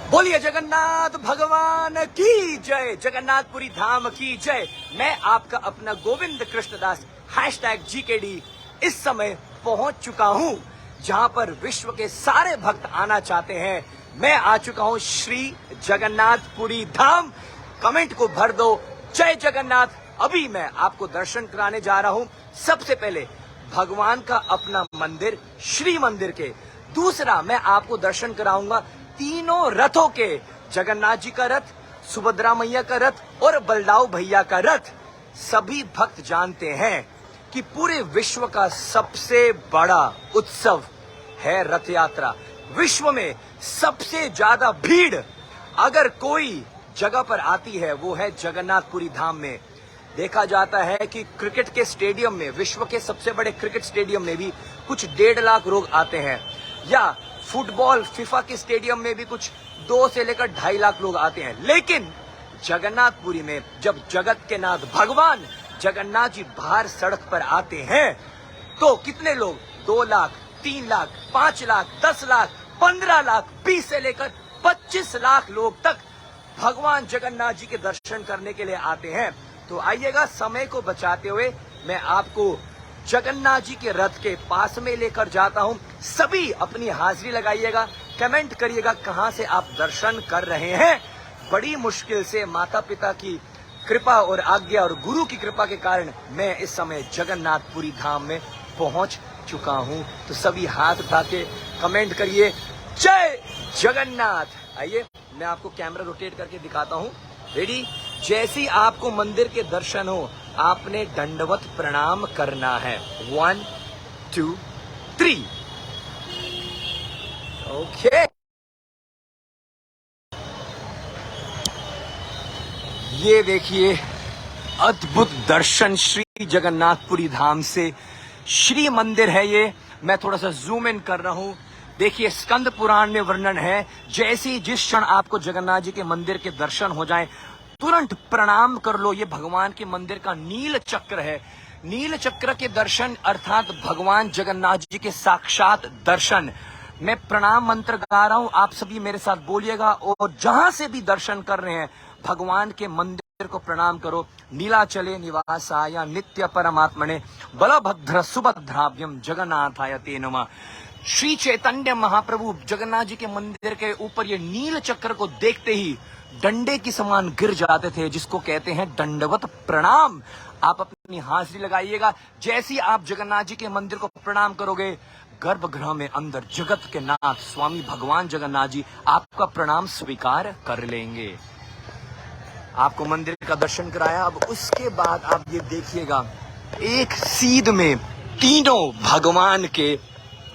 बोलिए जगन्नाथ भगवान की जय, जगन्नाथपुरी धाम की जय। मैं आपका अपना गोविंद कृष्णदास #GKD इस समय पहुंच चुका हूं जहां पर विश्व के सारे भक्त आना चाहते हैं। मैं आ चुका हूं श्री जगन्नाथपुरी धाम। कमेंट को भर दो जय जगन्नाथ। अभी मैं आपको दर्शन कराने जा रहा हूं। सबसे पहले भगवान का अपना मंदिर श्री मंदिर के, दूसरा मैं आपको दर्शन कराऊंगा तीनों रथों के, जगन्नाथ जी का रथ, सुभद्रा मैया का रथ और बलदाऊ भैया का रथ। सभी भक्त जानते हैं कि पूरे विश्व का सबसे बड़ा उत्सव है रथ यात्रा। विश्व में सबसे ज्यादा भीड़ अगर कोई जगह पर आती है वो है जगन्नाथपुरी धाम में। देखा जाता है कि क्रिकेट के स्टेडियम में, विश्व के सबसे बड़े क्रिकेट स्टेडियम में भी कुछ 1.5 लाख लोग आते हैं, या फुटबॉल फीफा के स्टेडियम में भी कुछ 2 से लेकर 2.5 लाख लोग आते हैं। लेकिन जगन्नाथपुरी में जब जगत के नाथ भगवान जगन्नाथ जी बाहर सड़क पर आते हैं तो कितने लोग, 2 लाख, 3 लाख, 5 लाख, 10 लाख, 15 लाख, 20 से लेकर 25 लाख लोग तक भगवान जगन्नाथ जी के दर्शन करने के लिए आते हैं। तो आइएगा, समय को बचाते हुए मैं आपको जगन्नाथ जी के रथ के पास में लेकर जाता हूं। सभी अपनी हाजिरी लगाइएगा, कमेंट करिएगा कहां से आप दर्शन कर रहे हैं। बड़ी मुश्किल से माता पिता की कृपा और आज्ञा और गुरु की कृपा के कारण मैं इस समय जगन्नाथपुरी धाम में पहुंच चुका हूं। तो सभी हाथ उठा के कमेंट करिए जय जगन्नाथ। आइए मैं आपको कैमरा रोटेट करके दिखाता हूं। रेडी? जैसे आपको मंदिर के दर्शन हो आपने दंडवत प्रणाम करना है। 1 2 3। ओके। ये देखिए अद्भुत दर्शन श्री जगन्नाथपुरी धाम से। श्री मंदिर है ये। मैं थोड़ा सा जूम इन कर रहा हूं। देखिए स्कंद पुराण में वर्णन है, जैसे जिस क्षण आपको जगन्नाथ जी के मंदिर के दर्शन हो जाएं तुरंत प्रणाम कर लो। ये भगवान के मंदिर का नील चक्र है। नील चक्र के दर्शन अर्थात भगवान जगन्नाथ जी के साक्षात दर्शन। मैं प्रणाम मंत्र गा रहा हूं, आप सभी मेरे साथ बोलिएगा और जहां से भी दर्शन कर रहे हैं भगवान के मंदिर को प्रणाम करो। नीलाचले निवासाय नित्य परमात्मने बलभद्र सुभद्राभ्यम जगन्नाथाय ते नमः। श्री चैतन्य महाप्रभु जगन्नाथ जी के मंदिर के ऊपर ये नील चक्र को देखते ही डंडे की समान गिर जाते थे, जिसको कहते हैं दंडवत प्रणाम। आप अपनी हाजिरी लगाइएगा। जैसे ही आप जगन्नाथ जी के मंदिर को प्रणाम करोगे गर्भगृह में अंदर जगत के नाथ स्वामी भगवान जगन्नाथ जी आपका प्रणाम स्वीकार कर लेंगे। आपको मंदिर का दर्शन कराया, अब उसके बाद आप ये देखिएगा एक सीध में तीनों भगवान के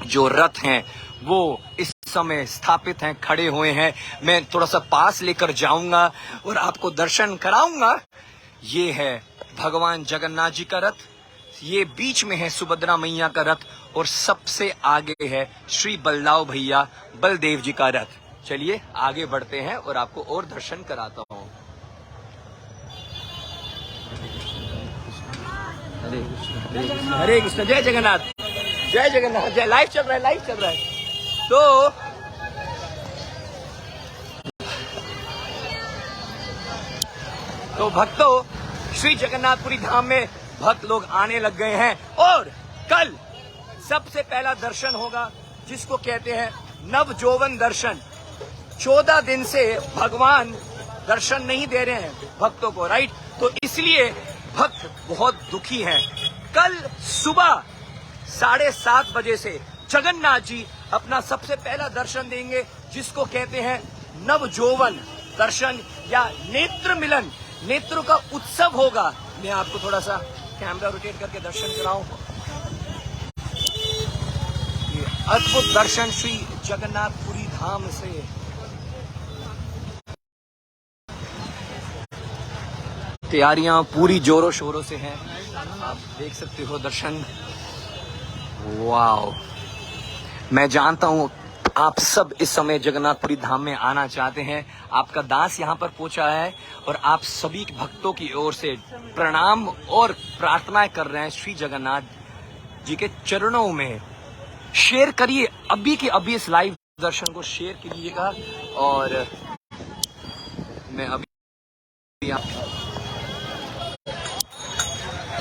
जो रथ हैं वो इस समय स्थापित हैं, खड़े हुए हैं। मैं थोड़ा सा पास लेकर जाऊंगा और आपको दर्शन कराऊंगा। ये है भगवान जगन्नाथ जी का रथ, ये बीच में है सुभद्रा मैया का रथ और सबसे आगे है श्री बलदाऊ भैया बलदेव जी का रथ। चलिए आगे बढ़ते हैं और आपको और दर्शन कराता हूँ। हरे कृष्ण, जय जगन्नाथ, जय जगन्नाथ, जय। लाइव चल रहा है, लाइव चल रहा है। तो भक्तों श्री जगन्नाथपुरी धाम में भक्त लोग आने लग गए हैं और कल सबसे पहला दर्शन होगा जिसको कहते हैं नवजौवन दर्शन। 14 दिन से भगवान दर्शन नहीं दे रहे हैं भक्तों को, राइट? तो इसलिए भक्त बहुत दुखी हैं। कल सुबह 7:30 बजे से जगन्नाथ जी अपना सबसे पहला दर्शन देंगे जिसको कहते हैं नवजौवन दर्शन या नेत्र मिलन। नेत्रों का उत्सव होगा। मैं आपको थोड़ा सा कैमरा रोटेट करके दर्शन कराऊं। ये अद्भुत दर्शन श्री जगन्नाथपुरी धाम से। तैयारियां पूरी जोरों शोरों से हैं, आप देख सकते हो दर्शन। वाओ, मैं जानता हूं आप सब इस समय जगन्नाथपुरी धाम में आना चाहते हैं। आपका दास यहां पर पहुंचा है और आप सभी भक्तों की ओर से प्रणाम और प्रार्थनाएं कर रहे हैं श्री जगन्नाथ जी के चरणों में। शेयर करिए, अभी के अभी इस लाइव दर्शन को शेयर कीजिएगा और मैं अभी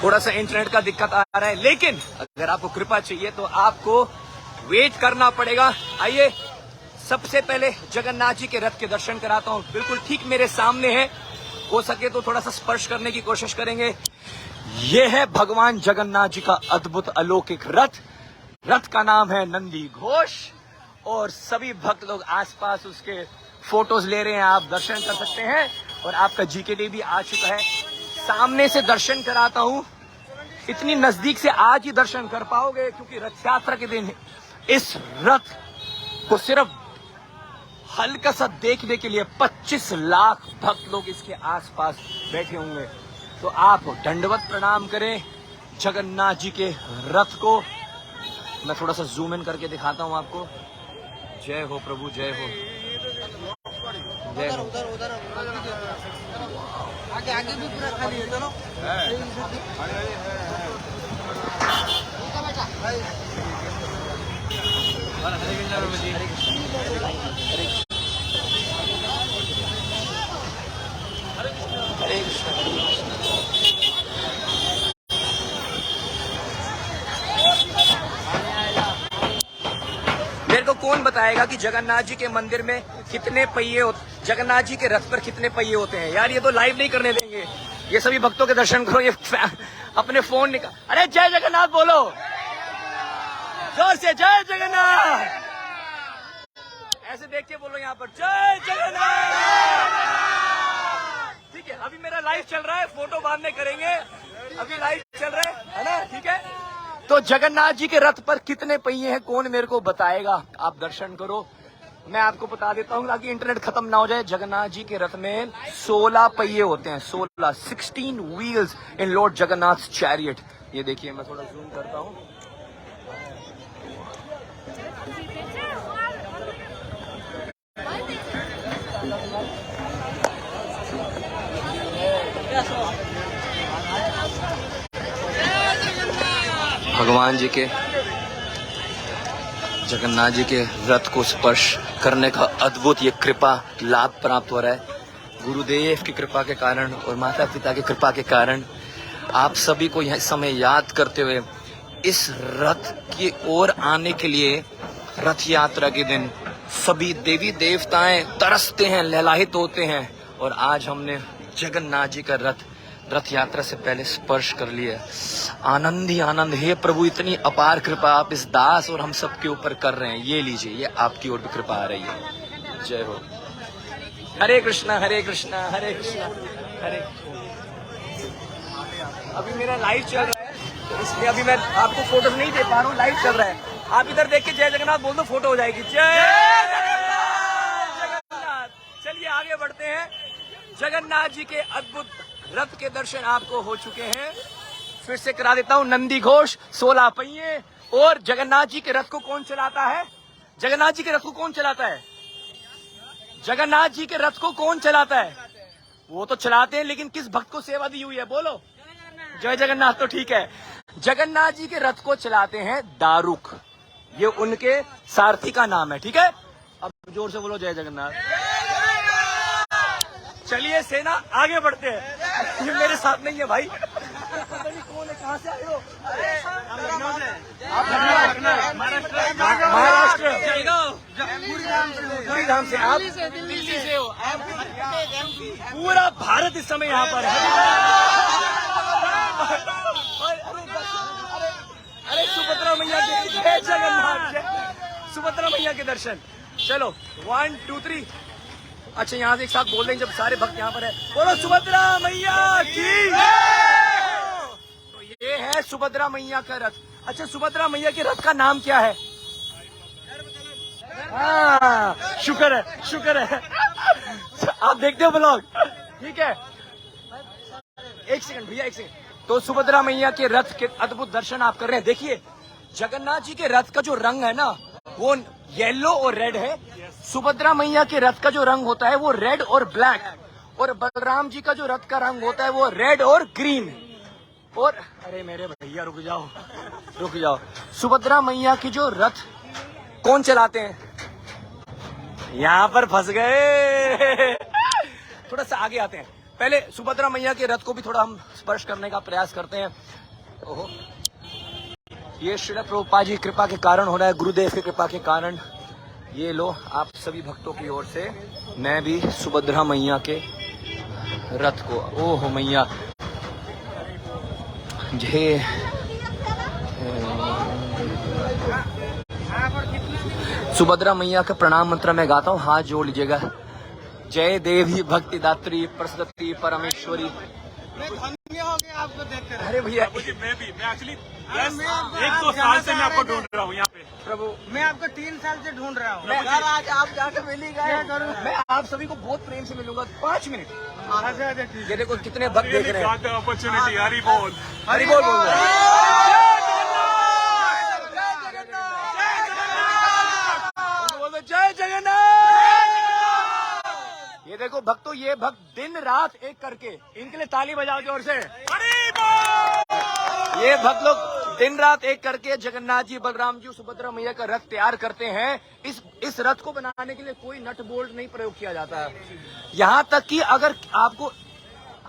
थोड़ा सा इंटरनेट का दिक्कत आ रहा है, लेकिन अगर आपको कृपा चाहिए तो आपको वेट करना पड़ेगा। आइए सबसे पहले जगन्नाथ जी के रथ के दर्शन कराता हूँ। बिल्कुल ठीक मेरे सामने है, हो सके तो थोड़ा सा स्पर्श करने की कोशिश करेंगे। ये है भगवान जगन्नाथ जी का अद्भुत अलौकिक रथ। रथ का नाम है नंदी घोष और सभी भक्त लोग आसपास उसके फोटोज ले रहे हैं। आप दर्शन कर सकते हैं और आपका जीकेडी भी आ चुका है। सामने से दर्शन कराता हूँ, इतनी नजदीक से आज ही दर्शन कर पाओगे क्योंकि रथ यात्रा के दिन इस रथ को सिर्फ हल्का सा देखने के लिए 25 लाख भक्त लोग इसके आसपास बैठे होंगे। तो आप दंडवत प्रणाम करें जगन्नाथ जी के रथ को। मैं थोड़ा सा जूम इन करके दिखाता हूं आपको। जय हो प्रभु, जय हो, जय हो। आगे आगे भी पूरा खाली है, चलो। हरे कृष्ण। मेरे को कौन बताएगा कि जगन्नाथ जी के मंदिर में कितने पहिए होते, जगन्नाथ जी के रथ पर कितने पहिए होते हैं? यार ये तो लाइव नहीं करने देंगे। ये सभी भक्तों के दर्शन करो, ये अपने फोन निकाल। अरे जय जगन्नाथ बोलो जोर से, जय जगन्नाथ। ऐसे देख के बोलो यहाँ पर जय जगन्नाथ। ठीक है, अभी मेरा लाइव चल रहा है, फोटो बाद में करेंगे, अभी लाइव चल रहा है ना? ठीक है। तो जगन्नाथ जी के रथ पर कितने पहिए हैं कौन मेरे को बताएगा? आप दर्शन करो, मैं आपको बता देता हूँ ताकि इंटरनेट खत्म ना हो जाए। जगन्नाथ जी के रथ में 16 पहिए होते हैं, 16 व्हील्स इन लॉर्ड जगन्नाथ चैरियट। ये देखिए, मैं थोड़ा जूम करता हूँ। भगवान जी के, जगन्नाथ जी के रथ को स्पर्श करने का अद्भुत ये कृपा लाभ प्राप्त हो रहा है गुरुदेव की कृपा के कारण और माता पिता की कृपा के कारण। आप सभी को यह समय याद करते हुए इस रथ की ओर आने के लिए, रथ यात्रा के दिन सभी देवी देवताएं तरसते हैं, लहलाहित होते हैं। और आज हमने जगन्नाथ जी का रथ यात्रा से पहले स्पर्श कर लिया। आनंद ही आनंद। हे प्रभु, इतनी अपार कृपा आप इस दास और हम सब के ऊपर कर रहे हैं। ये लीजिए, ये आपकी ओर भी कृपा आ रही है। जय हो। हरे कृष्णा हरे कृष्णा हरे कृष्णा हरे। अभी मेरा लाइव चल रहा है, तो इसलिए अभी मैं आपको फोटो नहीं दे पा रहा हूँ, लाइव चल रहा है। आप इधर देख के जय जगन्नाथ बोल दो, फोटो हो जाएगी। जय जगन्नाथ। चलिए आगे बढ़ते हैं। जगन्नाथ जी के अद्भुत रथ के दर्शन आपको हो चुके हैं। फिर से करा देता हूँ। नंदी घोष, 16 पहिए। और जगन्नाथ जी के रथ को कौन चलाता है? जगन्नाथ जी के रथ को कौन चलाता है? जगन्नाथ जी के रथ को कौन चलाता है? वो तो चलाते हैं, लेकिन किस भक्त को सेवा दी हुई है? बोलो जय जगन्नाथ। तो ठीक है, जगन्नाथ जी के रथ को चलाते हैं दारुक। ये उनके सारथी का नाम है। ठीक है, अब जोर से बोलो जय जगन्नाथ। चलिए सेना आगे बढ़ते हैं। ये मेरे साथ नहीं है भाई, पता नहीं कौन है, कहाँ से आए हो? महाराष्ट्र, पूरी धाम से। आप दिल्ली से हो? पूरा भारत इस समय यहाँ पर है। अरे सुभद्रा मैया के, जय जगन्नाथ, सुभद्रा मैया के दर्शन। चलो 1 2 3। अच्छा, यहाँ से एक साथ बोल देंगे जब सारे भक्त यहाँ पर है। बोलो सुभद्रा मैया की। तो ये है सुभद्रा मैया का रथ। अच्छा, सुभद्रा मैया के रथ का नाम क्या है? हाँ, शुक्र है, शुक्र है। आप देखते हो ब्लॉग? ठीक है, एक सेकंड भैया, एक सेकंड। तो सुभद्रा मैया के रथ के अद्भुत दर्शन आप कर रहे हैं। देखिए, जगन्नाथ जी के रथ का जो रंग है ना, वो येलो और रेड है। सुभद्रा मैया के रथ का जो रंग होता है वो रेड और ब्लैक। और बलराम जी का जो रथ का रंग होता है वो रेड और ग्रीन। और अरे मेरे भैया रुक जाओ, रुक जाओ। सुभद्रा मैया की जो रथ कौन चलाते हैं? यहाँ पर फंस गए। थोड़ा सा आगे आते हैं। पहले सुभद्रा मैया के रथ को भी थोड़ा हम स्पर्श करने का प्रयास करते हैं। ओहो, ये श्रील प्रभुपाद जी कृपा के कारण हो रहा है, गुरुदेव की कृपा के कारण। ये लो, आप सभी भक्तों की ओर से मैं भी सुभद्रा मैया के रथ को, ओहो मैया जय, सुभद्रा मैया का प्रणाम मंत्र मैं गाता हूँ, हाथ जोड़ लीजिएगा। जय देवी भक्ति दात्री प्रसदती परमेश्वरी। धन्य हो गए आपको देखकर। अरे भैया मैं एक्चुअली 1-2 साल से मैं आपको ढूंढ रहा हूँ यहाँ पे। प्रभु, मैं आपको 3 साल से ढूंढ रहा हूँ। यार आज आप जाकर मिल ही क्या गए। करूं? मैं आप सभी को बहुत प्रेम से मिलूंगा। 5 मिनट। अच्छा अच्छा ठीक ये देखो कितने भक्त देख रहे हैं। अपॉर्चुनिटी, हरी बोल। हरि बोल बोल रहे हैं। जय जगन्नाथ। ये देखो भक्तों, ये भक्त दिन रात एक करके, इनके लिए ताली बजाओ जोर से। हरी बोल। ये भक्त लोग दिन रात एक करके जगन्नाथ जी, बलराम जी, सुभद्रा मैया का रथ तैयार करते हैं। इस रथ को बनाने के लिए कोई नट बोल्ट नहीं प्रयोग किया जाता है। यहाँ तक कि अगर आपको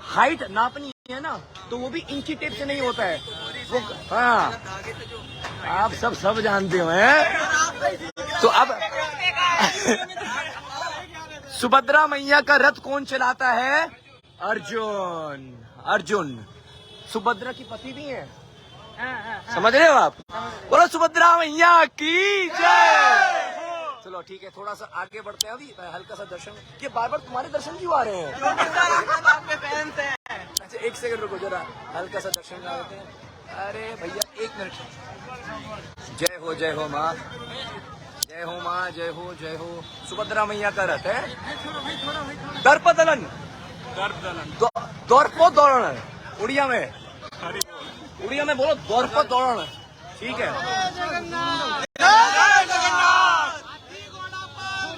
हाइट नापनी है ना, तो वो भी इंची टेप से नहीं होता है वो। हाँ, आप सब जानते हो हैं। तो अब सुभद्रा मैया का रथ कौन चलाता है? अर्जुन सुभद्रा की पति भी है। समझ रहे हो आप? बोलो सुभद्रा मैया की जय। चलो ठीक है, थोड़ा सा आगे बढ़ते हैं। अभी हल्का सा दर्शन, ये बार बार तुम्हारे दर्शन क्यों आ रहे हैं? आपके फैन से। अच्छा 1 सेकंड रुको जरा, हल्का सा दर्शन करा देते हैं। अरे भैया 1 मिनट। जय हो माँ, जय हो माँ, जय हो। सुभद्रा मैया का रथ है। दर्पदलन, दौड़न उड़िया में, उड़िया में बोलो दौड़न। ठीक है।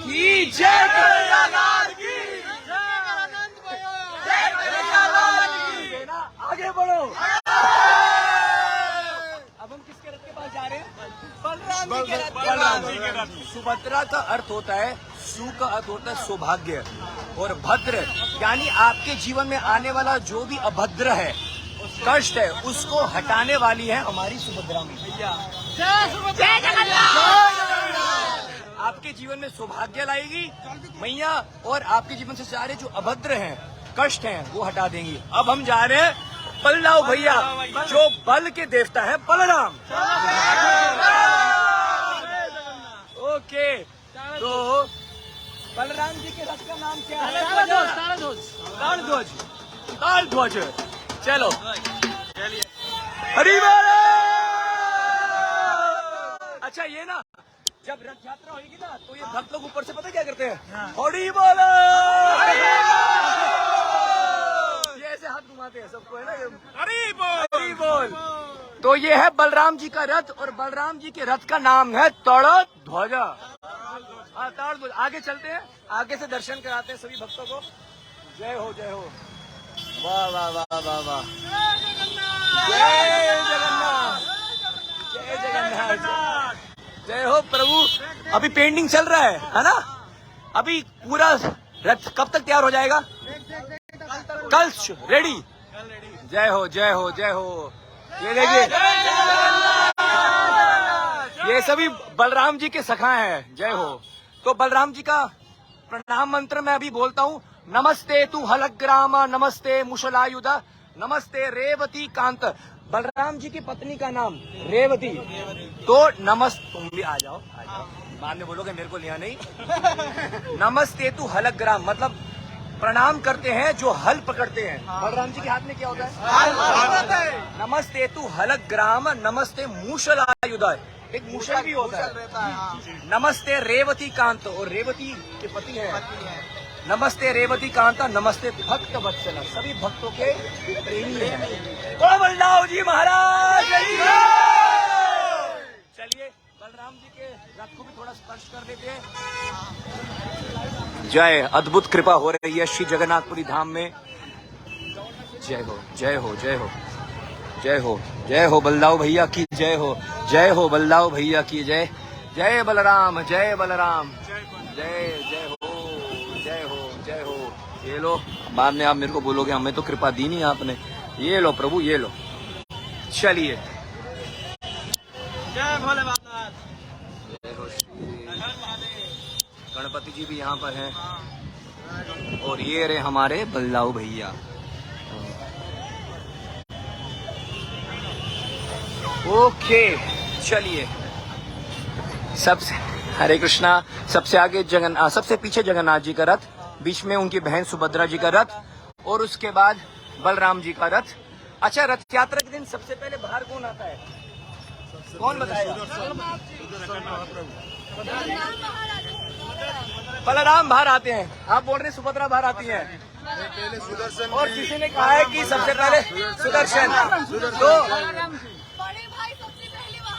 की जय जगन्नाथ की। आगे बढ़ो। अब हम किसके रथ के पास जा रहे हैं? बलराम जी के रथ। सुभद्रा का अर्थ होता है, सु का अर्थ होता है सौभाग्य, और भद्र यानी आपके जीवन में आने वाला जो भी अभद्र है, कष्ट है, उसको हटाने वाली है हमारी सुभद्रा मैया। आपके जीवन में सौभाग्य लाएगी मैया, और आपके जीवन से सारे जो अभद्र हैं, कष्ट हैं, वो हटा देंगी। अब हम जा रहे हैं बलराम भैया, जो बल के देवता है बलराम। ओके, तो बलराम जी के रथ का नाम क्या है? तालध्वज। चलो हरी बोल। अच्छा ये ना, जब रथ यात्रा होगी ना, तो ये भक्त लोग ऊपर से पता क्या करते हैं? हरी बोल। ये ऐसे हाथ घुमाते हैं सबको, है ना? हरी बोल। तो ये है बलराम जी का रथ, और बलराम जी के रथ का नाम है तालध्वज। तालध्वज। आगे चलते हैं, आगे से दर्शन कराते हैं सभी भक्तों को। जय हो। वाह वाह वाह वाह वाह। जय जगन्नाथ। जय हो प्रभु। अभी पेंटिंग चल रहा है ना? अभी पूरा रथ कब तक तैयार हो जाएगा? कल रेडी। जय हो। ये देखिए, ये सभी बलराम जी के सखा हैं। जय हो। तो बलराम जी का प्रणाम मंत्र मैं अभी बोलता हूँ। नमस्ते तू हलग्राम, नमस्ते मुशलायुध, नमस्ते रेवती कांत। बलराम जी की पत्नी का नाम रेवती। तो तुम भी आ जाओ। बाद में बोलोगे मेरे को लिया नहीं। नमस्ते तू हलग्राम मतलब प्रणाम करते हैं जो हल पकड़ते हैं। बलराम जी के हाथ में क्या होता है? नमस्ते तू हलग्राम, नमस्ते मूषलायुध, एक मूषल भी होता है। नमस्ते रेवती कांत, और रेवती के पति है। नमस्ते रेवती कांता, नमस्ते भक्त वत्सल, सभी भक्तों के प्रेमी हैं। तो बलराम जी महाराज। चलिए बलराम जी के रथ को भी थोड़ा स्पर्श कर देते हैं। जय, अद्भुत कृपा हो रही है श्री जगन्नाथपुरी धाम में। जय हो बलराम भैया की जय हो बलराम भैया की जय। जय बलराम। जय हो। ये लो, बाद में आप मेरे को बोलोगे हमें तो कृपा दी नहीं आपने। ये लो प्रभु, ये लो। चलिए, जय भोले बाबा। गणपति जी भी यहाँ पर हैं और ये रहे हमारे बल्लाऊ भैया। ओके, चलिए। सबसे हरे कृष्णा। सबसे आगे सबसे पीछे जगन्नाथ जी का रथ, बीच में उनकी बहन सुभद्रा जी का रथ और उसके बाद बलराम जी का रथ। अच्छा, रथ यात्रा के दिन सबसे पहले बाहर कौन आता है? कौन बताएगा? बलराम बाहर आते हैं। आप बोल रहे हैं सुभद्रा बाहर आती है। पहले सुदर्शन और किसी ने कहा है कि सबसे पहले सुदर्शन। तो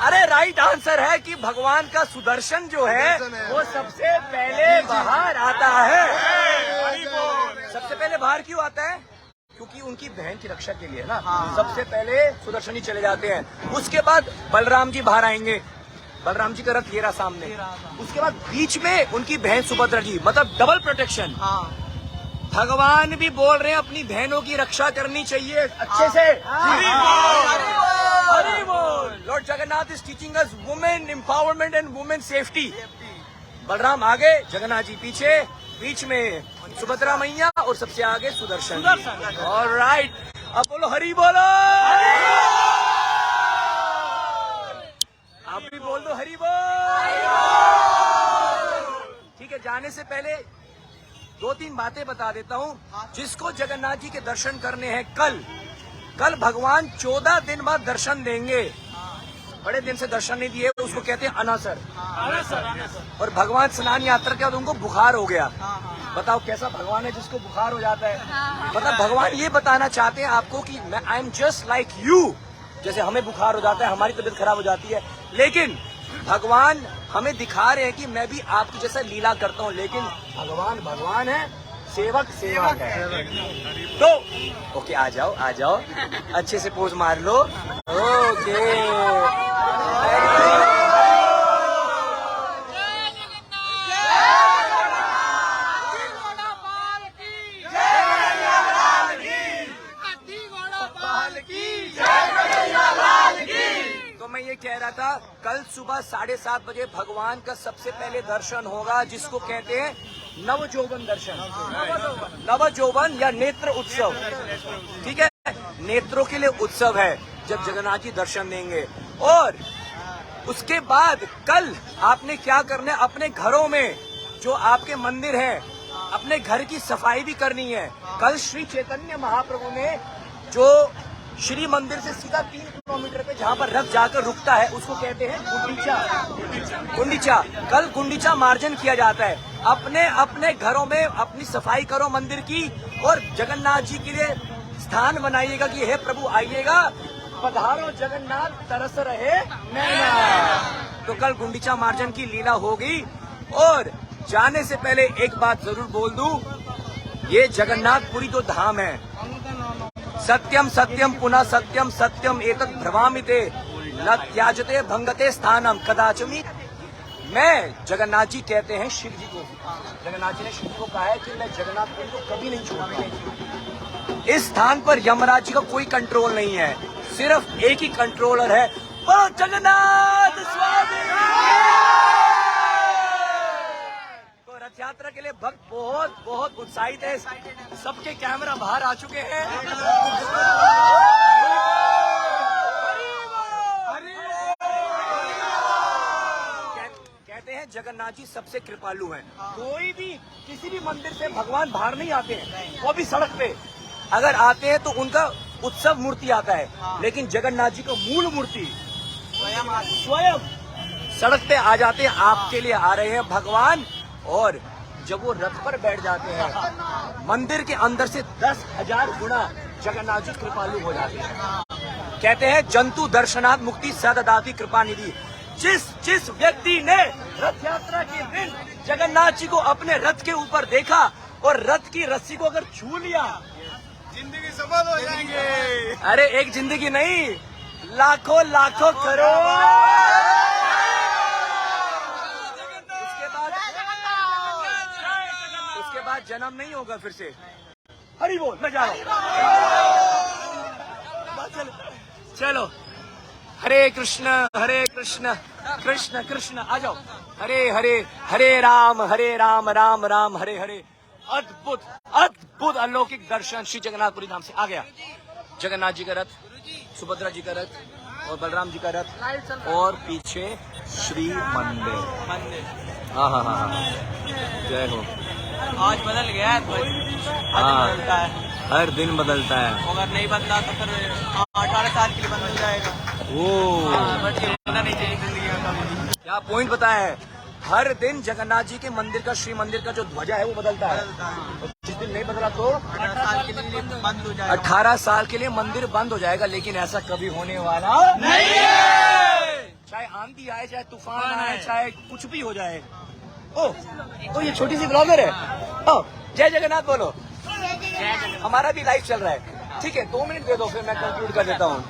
अरे राइट आंसर है कि भगवान का सुदर्शन जो है वो सबसे पहले बाहर आता है। सबसे पहले बाहर क्यों आता है? क्योंकि उनकी बहन की रक्षा के लिए ना। सबसे पहले सुदर्शन ही चले जाते हैं, उसके बाद बलराम जी बाहर आएंगे। बलराम जी का रथ ये रहा सामने, उसके बाद बीच में उनकी बहन सुभद्रा जी, मतलब डबल प्रोटेक्शन। भगवान भी बोल रहे हैं अपनी बहनों की रक्षा करनी चाहिए अच्छे से। हरि बोल। Lord Jagannath is teaching us women empowerment and women safety. Balram आगे, जगन्नाथ जी पीछे, बीच में सुभद्रा मैया और सबसे आगे सुदर्शन। ऑलराइट, अब बोलो हरि बोलो। आप भी बोल दो हरि बोल। ठीक है, जाने से पहले 2-3 बातें बता देता हूँ। जिसको जगन्नाथ जी के दर्शन करने हैं कल भगवान 14 दिन बाद दर्शन देंगे। बड़े दिन से दर्शन नहीं दिए, उसको कहते हैं अनासर। और भगवान स्नान यात्रा के बाद उनको बुखार हो गया। बताओ कैसा भगवान है जिसको बुखार हो जाता है। मतलब भगवान ये बताना चाहते हैं आपको कि I am just like you. जैसे हमें बुखार हो जाता है, हमारी तबीयत खराब हो जाती है, लेकिन भगवान हमें दिखा रहे हैं कि मैं भी आपकी जैसा लीला करता हूँ। लेकिन भगवान है, सेवक है। तो ओके, आ जाओ, अच्छे से पोज मार लो। ओके, तो मैं ये कह रहा था, कल सुबह 7:30 बजे भगवान का सबसे पहले दर्शन होगा, जिसको कहते हैं नवजौवन दर्शन। नवजौवन या नेत्र उत्सव। ठीक है, नेत्रों के लिए उत्सव है जब जगन्नाथ जी दर्शन देंगे। और उसके बाद कल आपने क्या करना है, अपने घरों में जो आपके मंदिर हैं, अपने घर की सफाई भी करनी है। कल श्री चैतन्य महाप्रभु ने जो श्री मंदिर से सीधा 3 किलोमीटर पे जहाँ पर रथ जाकर रुकता है, उसको कहते हैं गुंडीचा। कल गुंडीचा मार्जन किया जाता है। अपने घरों में अपनी सफाई करो मंदिर की, और जगन्नाथ जी के लिए स्थान बनाइएगा कि हे प्रभु आइएगा, पधारो जगन्नाथ तरस रहे नैना। तो कल गुंडीचा मार्जन की लीला होगी। और जाने से पहले एक बात जरूर बोल दूं, ये जगन्नाथपुरी जो धाम है, सत्यम सत्यम पुनः सत्यम सत्यम एतत् ब्रवामि ते न त्याजते भंगते स्थानम कदाचमी। मैं जगन्नाथ जी कहते हैं शिव जी को। जगन्नाथ जी ने शिव जी को कहा है कि मैं जगन्नाथपुरी को कभी नहीं छोड़ूंगा। इस स्थान पर यमराज जी का कोई कंट्रोल नहीं है, सिर्फ एक ही कंट्रोलर है, वो जगन्नाथ स्वामी। तो रथ यात्रा के लिए भक्त बहुत उत्साहित है। सबके कैमरा बाहर आ चुके हैं। कहते हैं जगन्नाथ जी सबसे कृपालु हैं। कोई भी किसी भी मंदिर से भगवान बाहर नहीं आते हैं, वो भी सड़क पे अगर आते हैं तो उनका उत्सव मूर्ति आता है, लेकिन जगन्नाथ जी का मूल मूर्ति स्वयं सड़क पे आ जाते हैं। आपके लिए आ रहे हैं भगवान। और जब वो रथ पर बैठ जाते हैं, मंदिर के अंदर से 10,000 गुना जगन्नाथ जी कृपालु हो जाते हैं। कहते हैं जंतु दर्शनाथ मुक्ति सददाति कृपा निधि। जिस व्यक्ति ने रथ यात्रा के दिन जगन्नाथ जी को अपने रथ के ऊपर देखा और रथ की रस्सी को अगर छू लिया, जिंदगी सफल हो जाएंगे। अरे एक जिंदगी नहीं, लाखों करोड़। उसके बाद जन्म नहीं होगा फिर से। हरि बोल, मैं जा रहा हूँ। चलो, हरे कृष्ण कृष्ण कृष्ण, आ जाओ। हरे हरे, हरे राम राम राम हरे हरे। अद्भुत अद्भुत अलौकिक दर्शन श्री जगन्नाथपुरी धाम से आ गया। जगन्नाथ जी का रथ, सुभद्रा जी का रथ और बलराम जी का रथ, और पीछे श्री मंदिर। हाँ हाँ हाँ हाँ, जय हो। आज बदल गया है, हाँ, बदलता है। हर दिन बदलता है। अगर नहीं बदला तो फिर 18 साल के लिए बदल जाएगा। ओ, बट रहना नहीं चाहिए जिंदगी में कभी। क्या पॉइंट बताया है? हर दिन जगन्नाथ जी के मंदिर का, श्री मंदिर का जो ध्वजा है वो बदलता है। और जिस दिन नहीं बदला तो 18 साल के लिए बंद हो जाएगा। 18 साल के लिए मंदिर बंद हो जाएगा। लेकिन ऐसा कभी होने वाला नहीं है। चाहे आंधी आए, चाहे तूफान आए, चाहे कुछ भी हो जाए। ओ ये छोटी सी ब्लॉगर है। ओ, जय जगन्नाथ बोलो। हमारा भी लाइव चल रहा है। ठीक है, 2 मिनट दे दो, फिर मैं कंक्लूड कर देता हूँ।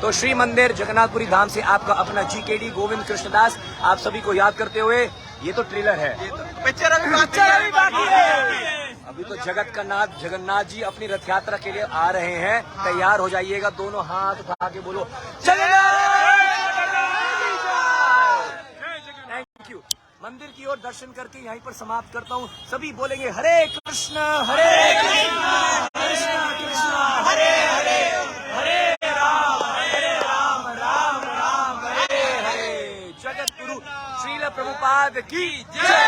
तो श्री मंदिर जगन्नाथपुरी धाम से आपका अपना GKD गोविंद कृष्णदास आप सभी को याद करते हुए, ये तो ट्रेलर है, पिक्चर अभी बाकी है। अभी तो जगत का नाथ जगन्नाथ जी अपनी रथ यात्रा के लिए आ रहे हैं। तैयार हो जाइएगा, दोनों हाथ उठा के बोलो थैंक यू। मंदिर की ओर दर्शन करके यहीं पर समाप्त करता हूँ। सभी बोलेंगे हरे कृष्ण कृष्ण कृष्ण हरे हरे, हरे राम राम हरे हरे। जगत गुरु श्रील प्रभुपाद की जय।